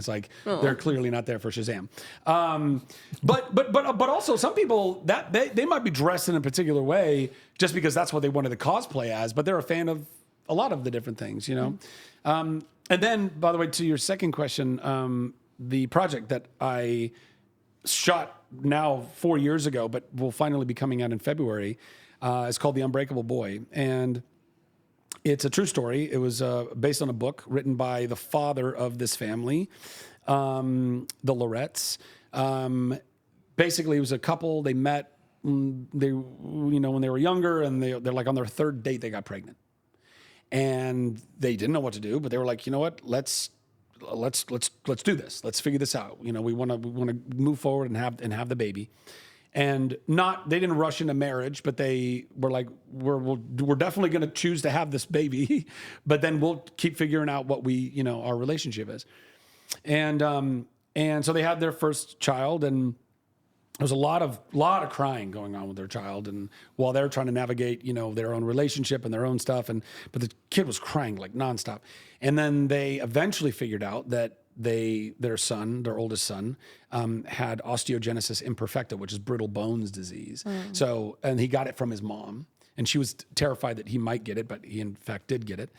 It's like they're clearly not there for Shazam. But also some people that they might be dressed in a particular way just because that's what they wanted to cosplay as, but they're a fan of a lot of the different things, you know. And then, by the way, to your second question, the project that I shot now 4 years ago, but will finally be coming out in February, is called The Unbreakable Boy, and it's a true story. It was based on a book written by the father of this family, the Lorettes. Basically, it was a couple. They met. When they were younger, and they're like on their third date, they got pregnant, and they didn't know what to do. But they were like, you know what? Let's do this. Let's figure this out. You know, we want to move forward and have the baby. And they didn't rush into marriage, but they were like, we're definitely going to choose to have this baby, but then we'll keep figuring out what our relationship is. And so they had their first child, and there was a lot of crying going on with their child, and while they're trying to navigate, their own relationship and their own stuff, but the kid was crying like nonstop. And then they eventually figured out that their oldest son, had osteogenesis imperfecta, which is brittle bones disease. So, and he got it from his mom, and she was terrified that he might get it, but he in fact did get it.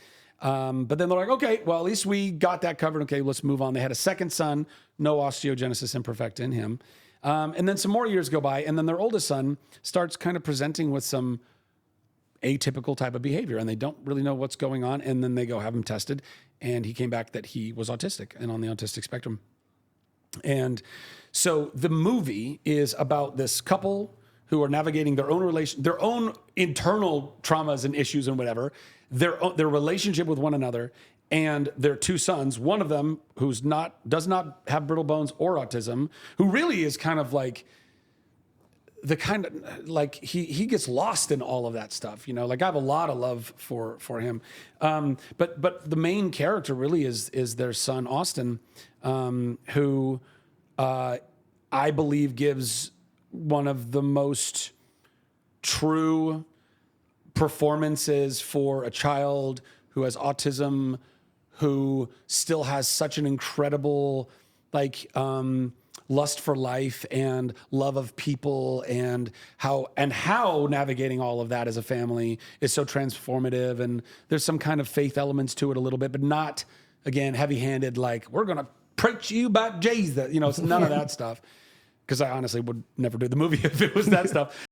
But then they're like, okay, well, at least we got that covered. Okay, let's move on. They had a second son, no osteogenesis imperfecta in him. And then some more years go by, and then their oldest son starts kind of presenting with some atypical type of behavior, and they don't really know what's going on. And then they go have him tested, and he came back that he was autistic and on the autistic spectrum. And so the movie is about this couple who are navigating their own internal traumas and issues and whatever, their relationship with one another, and their two sons. One of them does not have brittle bones or autism, who really is kind of like he gets lost in all of that stuff, like I have a lot of love for him. But the main character really is their son, Austin, who I believe gives one of the most true performances for a child who has autism, who still has such an incredible, lust for life and love of people, and how navigating all of that as a family is so transformative. And there's some kind of faith elements to it a little bit, but not, again, heavy-handed, like, we're going to preach you about Jesus. It's none of that stuff. Because I honestly would never do the movie if it was that stuff.